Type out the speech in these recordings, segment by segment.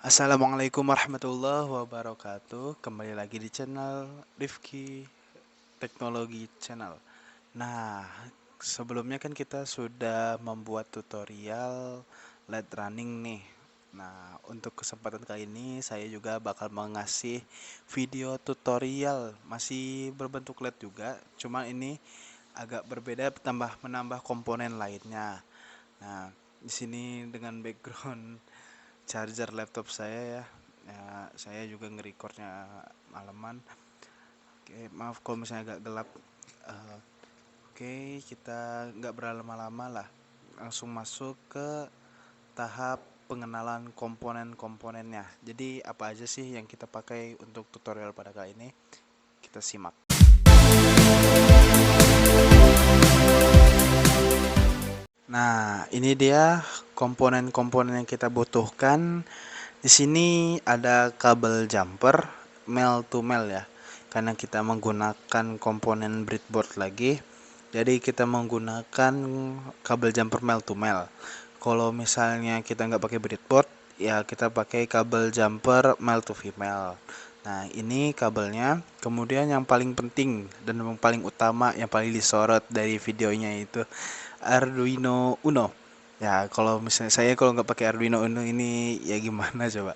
Assalamualaikum warahmatullahi wabarakatuh. Kembali lagi di channel Rifki Teknologi Channel. Nah, sebelumnya kan kita sudah membuat tutorial LED running nih. Nah, untuk kesempatan kali ini saya juga bakal mengasih video tutorial masih berbentuk LED juga, cuma ini agak berbeda menambah komponen lainnya. Nah, di sini dengan background charger laptop saya ya. Ya, saya juga nge-recordnya malaman. Oke, maaf kalau misalnya agak gelap. Eh, oke, kita nggak berlama-lama lah. Langsung masuk ke tahap pengenalan komponen-komponennya. Jadi apa aja sih yang kita pakai untuk tutorial pada kali ini? Kita simak. Nah, ini dia komponen-komponen yang kita butuhkan. Di sini ada kabel jumper male to male ya. Karena kita menggunakan komponen breadboard lagi, jadi kita menggunakan kabel jumper male to male. Kalau misalnya kita nggak pakai breadboard, ya kita pakai kabel jumper male to female. Nah, ini kabelnya. Kemudian yang paling penting dan yang paling utama, yang paling disorot dari videonya itu Arduino Uno. Ya, kalau misalnya saya kalau nggak pakai Arduino Uno ini ya gimana coba?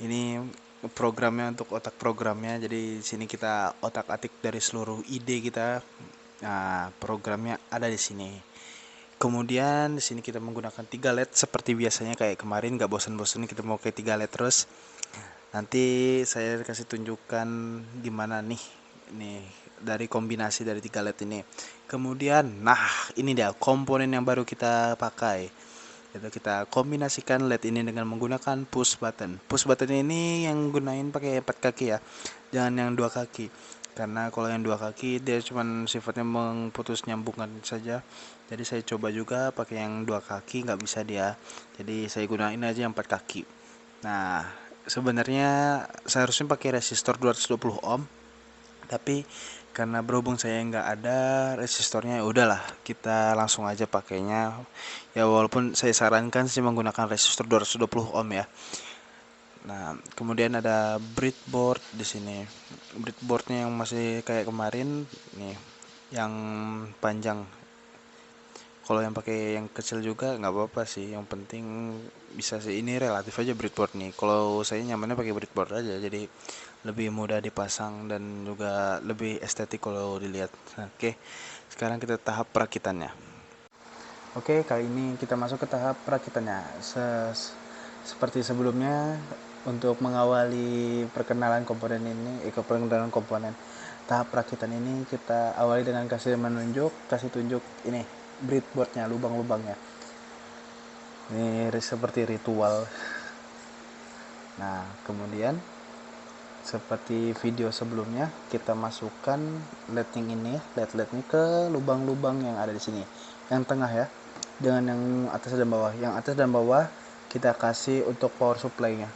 Ini programnya untuk otak programnya. Jadi sini kita otak-atik dari seluruh ide kita. Nah, programnya ada di sini. Kemudian di sini kita menggunakan 3 LED seperti biasanya kayak kemarin, nggak bosan-bosan kita mau kayak 3 LED terus. Nanti saya kasih tunjukkan gimana nih dari kombinasi dari 3 LED ini. Kemudian, nah ini dia komponen yang baru kita pakai. Itu kita kombinasikan LED ini dengan menggunakan push button. Push button ini yang gunain pakai 4 kaki ya, jangan yang 2 kaki. Karena kalau yang 2 kaki dia cuman sifatnya memutus nyambungkan saja. Jadi saya coba juga pakai yang 2 kaki, nggak bisa dia. Jadi saya gunain aja yang 4 kaki. Nah, sebenarnya seharusnya pakai resistor 220 ohm, tapi karena berhubung saya nggak ada resistornya, ya udahlah kita langsung aja pakainya. Ya walaupun saya sarankan sih menggunakan resistor 220 ohm ya. Nah, kemudian ada breadboard di sini. Breadboardnya yang masih kayak kemarin nih, yang panjang. Kalau yang pakai yang kecil juga nggak apa-apa sih, yang penting bisa sih. Ini relatif aja breadboard nih. Kalau saya nyamannya pakai breadboard aja, jadi lebih mudah dipasang dan juga lebih estetik kalau dilihat. Oke, sekarang kita tahap perakitannya. Oke, kali ini kita masuk ke tahap perakitannya. Seperti sebelumnya, untuk mengawali perkenalan komponen ini, perkenalan komponen tahap perakitan ini kita awali dengan kasih tunjuk ini breadboardnya, lubang-lubangnya. Ini seperti ritual. Nah, kemudian seperti video sebelumnya, kita masukkan LED ini, LED ini ke lubang-lubang yang ada di sini. Yang tengah ya, dengan yang atas dan bawah. Yang atas dan bawah kita kasih untuk power supply-nya.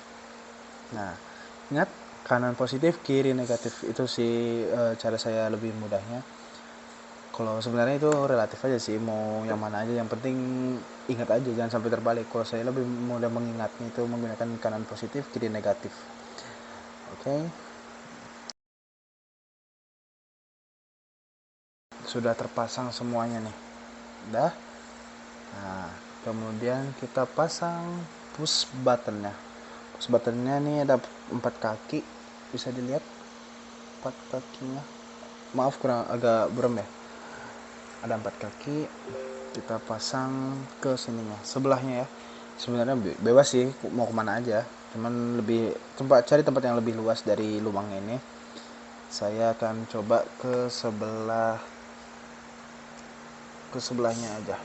Nah, ingat kanan positif, kiri negatif. Itu sih cara saya lebih mudahnya. Kalau sebenarnya itu relatif aja sih, mau yang mana aja, yang penting ingat aja jangan sampai terbalik. Kalau saya lebih mudah mengingatnya itu menggunakan kanan positif, kiri negatif. Oke, sudah terpasang semuanya nih. Udah. Nah, kemudian kita pasang push buttonnya. Push buttonnya nih ada 4 kaki, bisa dilihat 4 kakinya. Maaf kurang agak buram ya. Ada 4 kaki, kita pasang ke sininya, sebelahnya ya. Sebenarnya bebas sih mau kemana aja, cuman lebih cari tempat yang lebih luas dari lubang ini. Saya akan coba ke sebelahnya aja.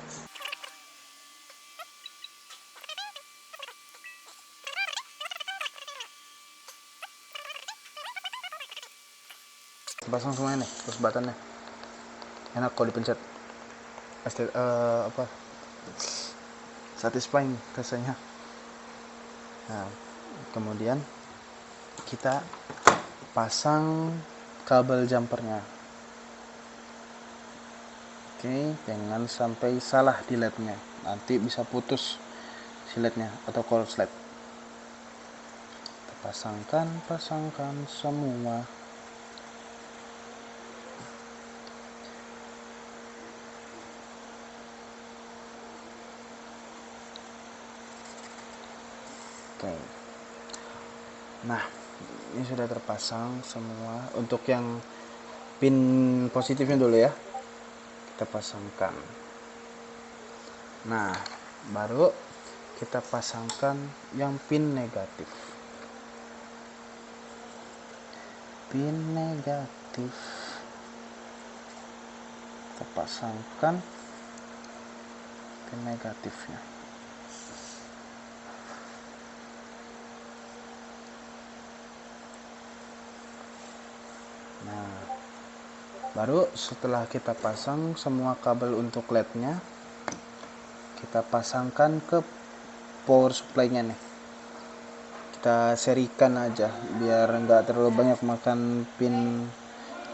Pasang semuanya nih terus batannya, enak kalau dipencet. Apa, satisfying rasanya. Nah, kemudian kita pasang kabel jumpernya. Oke, jangan sampai salah di lednya, nanti bisa putus si lednya atau korslet. pasangkan semua. Oke. Nah, ini sudah terpasang semua. Untuk yang pin positifnya dulu ya, kita pasangkan. Nah, baru kita pasangkan yang pin negatif. Pin negatif kita pasangkan pin negatifnya. Nah, baru setelah kita pasang semua kabel untuk LED-nya, kita pasangkan ke power supply-nya nih. Kita serikan aja biar nggak terlalu banyak makan pin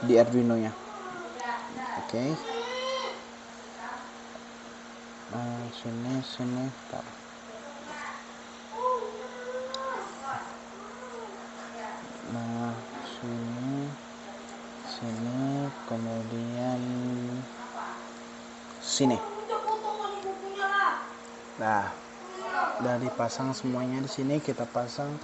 di Arduino-nya. Oke. Nah, sini tar. Nah, sini kemudian sini. Nah, udah dipasang semuanya di sini. Kita pasang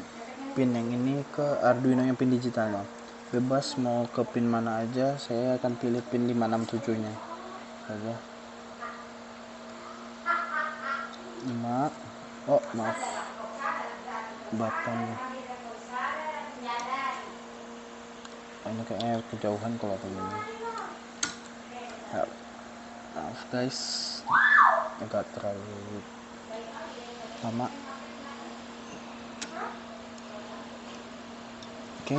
pin yang ini ke Arduino yang pin digitalnya. Bebas mau ke pin mana aja, saya akan pilih pin 567 nya saja. 5. Oh maaf, button ini kayaknya kejauhan kalau begini ya, maaf guys, agak terlalu lama. Oke.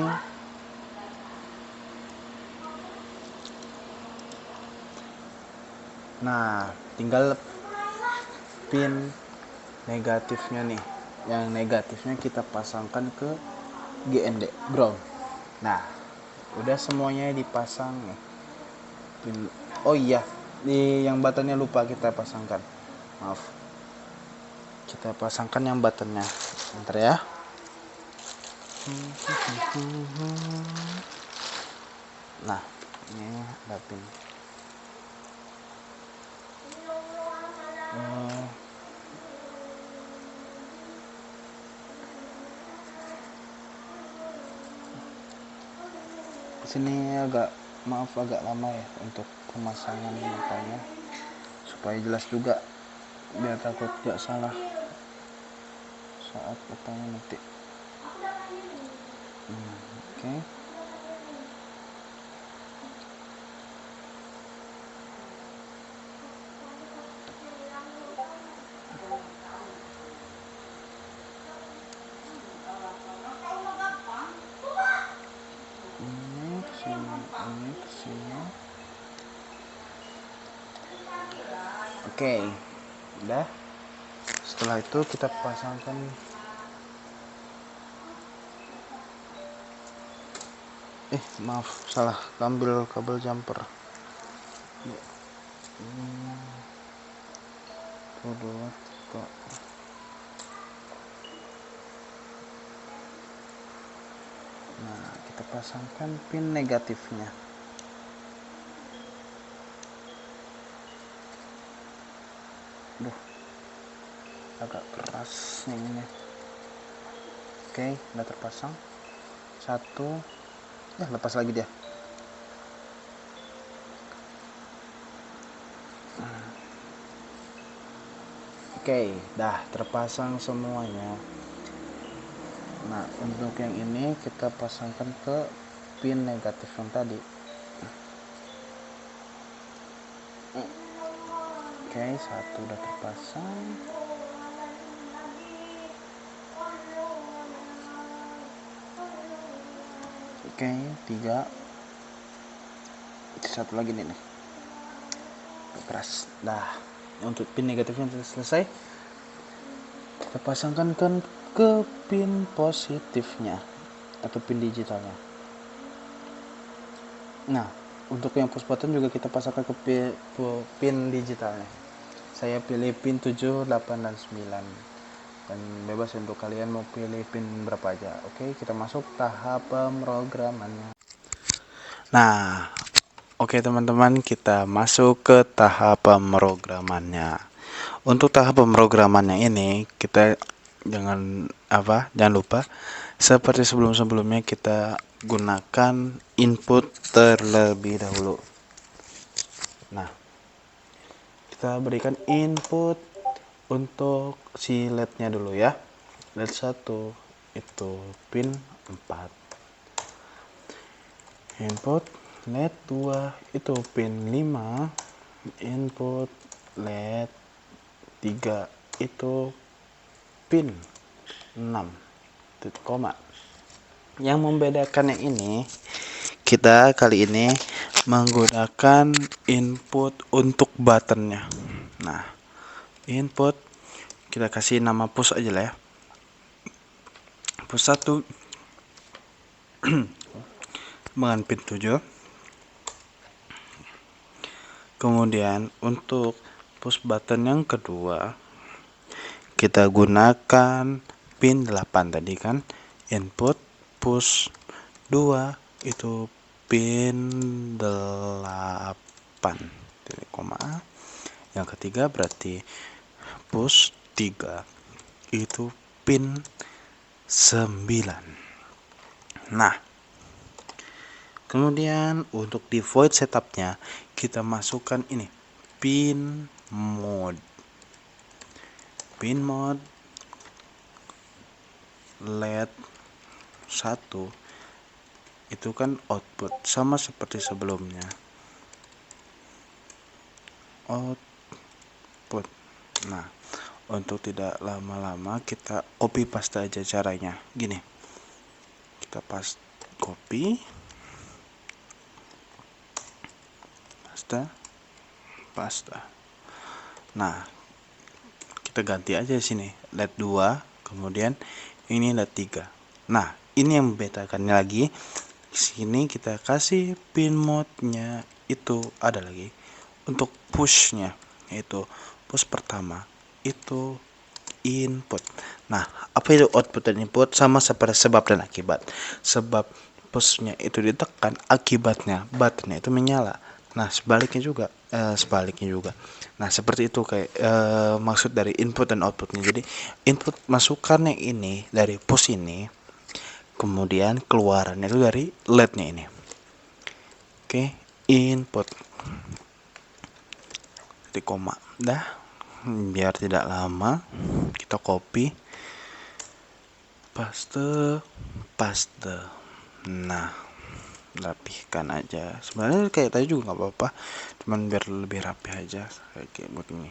Nah, tinggal pin negatifnya nih. Yang negatifnya kita pasangkan ke GND ground. Nah, udah semuanya dipasang nih. Oh iya, di yang buttonnya lupa kita pasangkan. Maaf. Kita pasangkan yang buttonnya. Bentar ya. Nah, ini ada pin. Sini agak lama ya untuk pemasangan makanya supaya jelas juga biar takut gak salah saat petanya nanti. Oke. Ini kesini. Oke, udah. Setelah itu kita pasangkan maaf, salah ambil kabel jumper. Nah, kita pasangkan pin negatifnya. Duh, agak keras ini. Oke, udah terpasang. Satu, lepas lagi dia. Oke, dah terpasang semuanya. Nah, untuk yang ini kita pasangkan ke pin negatif yang tadi. Oke, satu udah terpasang. Oke, 3. Satu lagi nih. Keras. Dah, untuk pin negatifnya sudah selesai. Kita pasangkan ke pin positifnya atau pin digitalnya. Nah, untuk yang push button juga kita pasangkan ke pin digitalnya. Saya pilih pin 7, 8, dan 9. dan bebas untuk kalian mau pilih pin berapa aja. Oke, kita masuk tahap pemrogramannya. Nah, oke teman-teman, kita masuk ke tahap pemrogramannya. Untuk tahap pemrogramannya ini kita jangan lupa seperti sebelum-sebelumnya kita gunakan input terlebih dahulu. Nah, kita berikan input untuk si LED-nya dulu ya. LED 1 itu pin 4. Input LED 2 itu pin 5. Input LED 3 itu pin 6. Titik koma. Yang membedakannya ini, kita kali ini menggunakan input untuk buttonnya. Nah, input kita kasih nama push aja lah ya. Push 1 dengan pin 7. Kemudian untuk push button yang kedua kita gunakan pin 8 tadi kan. Input push 2 itu pin 8. Titik koma. Yang ketiga berarti push 3 itu pin 9. Nah, kemudian untuk di void setupnya kita masukkan ini pin mode. Pin mode LED 1 itu kan output sama seperti sebelumnya. Output. Nah, untuk tidak lama-lama kita copy paste aja caranya. Gini. Kita copy paste. Nah, kita ganti aja sini LED 2, kemudian ini LED 3. Nah, ini yang membedakannya lagi. Di sini kita kasih pin mode-nya itu ada lagi. Untuk push-nya yaitu push pertama itu input. Nah, apa itu output dan input? Sama seperti sebab dan akibat. Sebab push-nya itu ditekan, akibatnya button-nya itu menyala. Nah, sebaliknya juga. Nah, seperti itu kayak maksud dari input dan outputnya. Jadi, input masukannya ini dari push ini, kemudian keluarannya itu dari LED-nya ini. Oke, input. Titik koma. Dah, biar tidak lama, kita copy, paste. Nah, rapihkan aja. Sebenarnya kayak tadi juga nggak apa-apa, cuman biar lebih rapi aja kayak begini.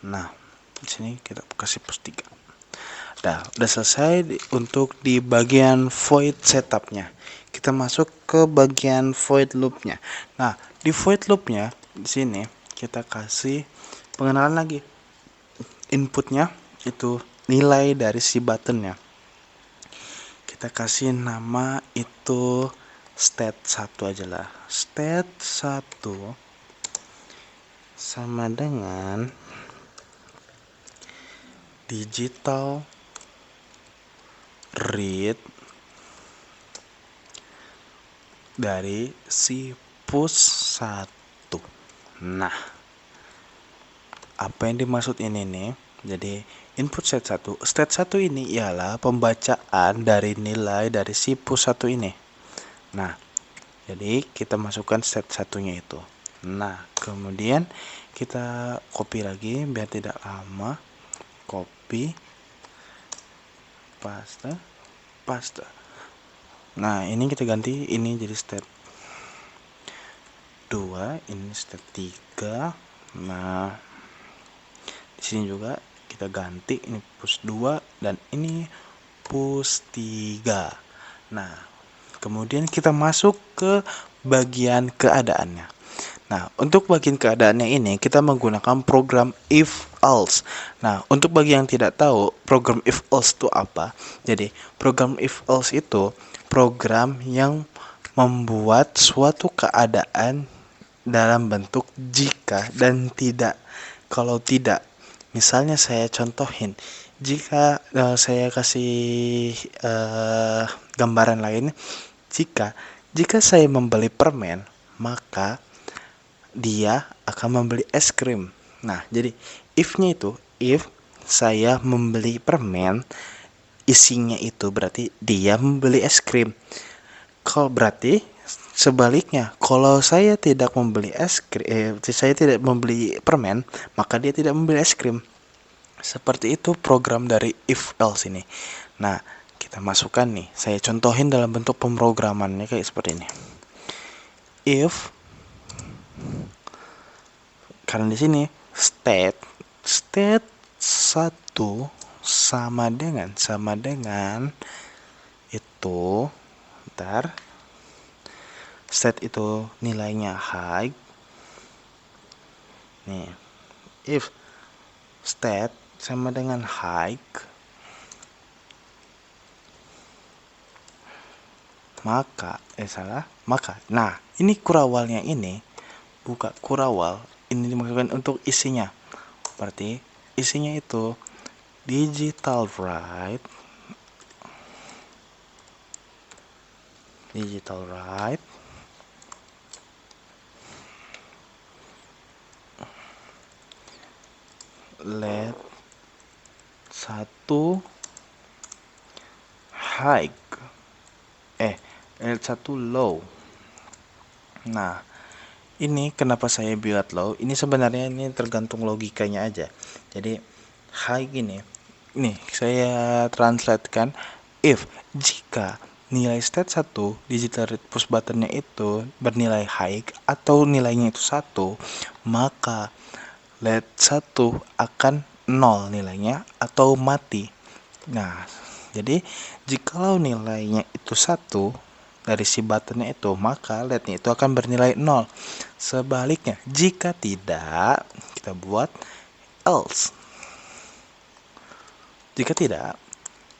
Nah, di sini kita kasih plus 3. Udah selesai untuk di bagian void setupnya. Kita masuk ke bagian void loopnya. Nah, di void loopnya di sini kita kasih pengenalan lagi. Inputnya itu nilai dari si buttonnya. Kita kasih nama itu state 1 aja lah. State 1 sama dengan digital read dari si push 1. Nah, apa yang dimaksud ini nih? Jadi input state 1 ini ialah pembacaan dari nilai dari si push 1 ini. Nah, jadi kita masukkan state 1-nya itu. Nah, kemudian kita copy lagi biar tidak lama. Copy, paste. Nah, ini kita ganti ini jadi step 2, ini step 3. Nah, di sini juga kita ganti ini push 2 dan ini push 3. Nah, kemudian kita masuk ke bagian keadaannya. Nah, untuk bagian keadaannya ini kita menggunakan program if else. Nah, untuk bagi yang tidak tahu program if else itu apa? Jadi, program if else itu program yang membuat suatu keadaan dalam bentuk jika dan tidak. Kalau tidak, misalnya saya contohin, Jika saya kasih gambaran lain, jika jika saya membeli permen, maka dia akan membeli es krim. Nah, jadi if-nya itu, if saya membeli permen, isinya itu berarti dia membeli es krim. Kalau berarti sebaliknya, kalau saya tidak membeli es krim, saya tidak membeli permen, maka dia tidak membeli es krim. Seperti itu program dari if else ini. Nah, kita masukkan nih. Saya contohin dalam bentuk pemrogramannya kayak seperti ini. If, karena di sini state 1 sama dengan itu, bentar, state itu nilainya high. Nih, if state sama dengan high, maka nah ini kurawalnya ini buka kurawal ini dimaksudkan untuk isinya, berarti isinya itu digital write let 1 high let 1 low. Nah, ini kenapa saya buat low? Ini sebenarnya ini tergantung logikanya aja. Jadi high ini saya translatekan if jika nilai state 1 digital read push buttonnya itu bernilai high atau nilainya itu 1, maka let 1 akan 0 nilainya atau mati. Nah, jadi jikalau nilainya itu 1 dari si buttonnya itu, maka LED-nya itu akan bernilai 0. Sebaliknya, jika tidak, kita buat else. Jika tidak,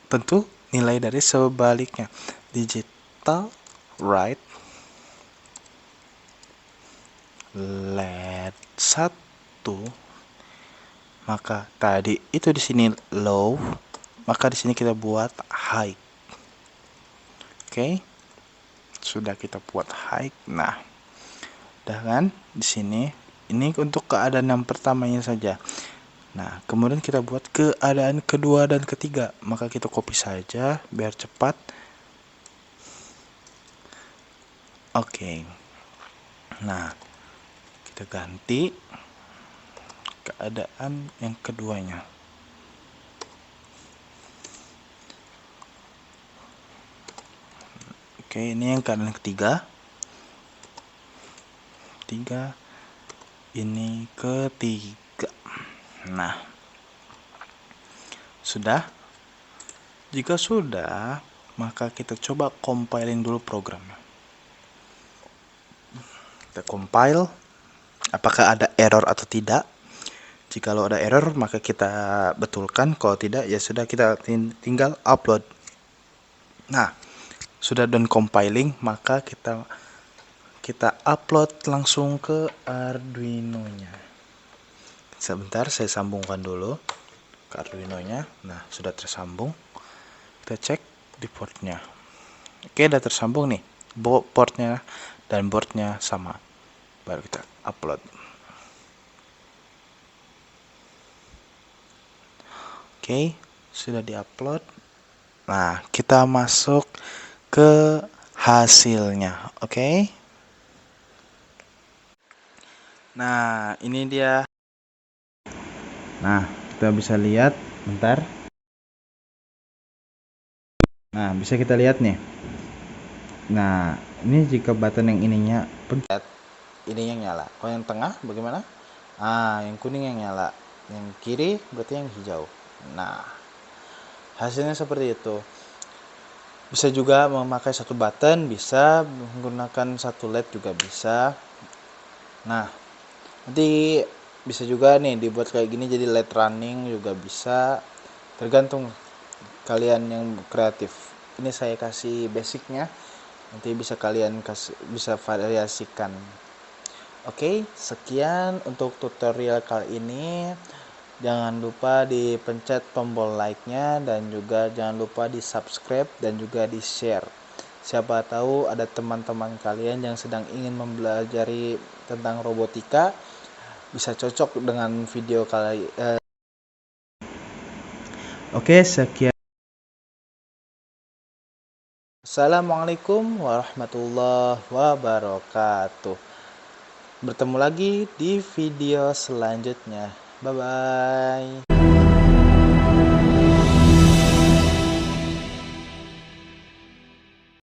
tentu nilai dari sebaliknya. Digital write LED 1, maka tadi itu di sini low, maka di sini kita buat high. Oke. Sudah kita buat high. Nah, udah kan di sini ini untuk keadaan yang pertamanya saja. Nah, kemudian kita buat keadaan kedua dan ketiga, maka kita copy saja biar cepat. Oke. Nah, kita ganti keadaan yang keduanya. Oke, ini yang keadaan ketiga. Ini ketiga. Nah, sudah. Jika sudah, maka kita coba compiling dulu programnya. Kita compile, apakah ada error atau tidak. Jikalau ada error, maka kita betulkan. Kalau tidak, ya sudah, kita tinggal upload. Nah, sudah done compiling, maka kita upload langsung ke Arduino-nya. Sebentar, saya sambungkan dulu ke Arduino-nya. Nah, sudah tersambung. Kita cek di portnya. Oke, udah tersambung nih. Portnya dan boardnya sama. Baru kita upload. Oke, sudah diupload. Nah, kita masuk ke hasilnya. Oke. Nah, ini dia. Nah, kita bisa lihat, bentar. Nah, bisa kita lihat nih. Nah, ini jika button yang ininya pencet, ini yang nyala. Kalau yang tengah bagaimana? Yang kuning yang nyala. Yang kiri berarti yang hijau. Nah, hasilnya seperti itu. Bisa juga memakai satu button, bisa menggunakan satu LED juga bisa. Nah, nanti bisa juga nih dibuat kayak gini jadi LED running juga bisa. Tergantung kalian yang kreatif. Ini saya kasih basicnya. Nanti bisa kalian bisa variasikan. Oke, sekian untuk tutorial kali ini. Jangan lupa dipencet tombol like-nya dan juga jangan lupa di subscribe dan juga di share. Siapa tahu ada teman-teman kalian yang sedang ingin mempelajari tentang robotika bisa cocok dengan video kali. Oke, sekian. Assalamualaikum warahmatullahi wabarakatuh. Bertemu lagi di video selanjutnya. Bye bye.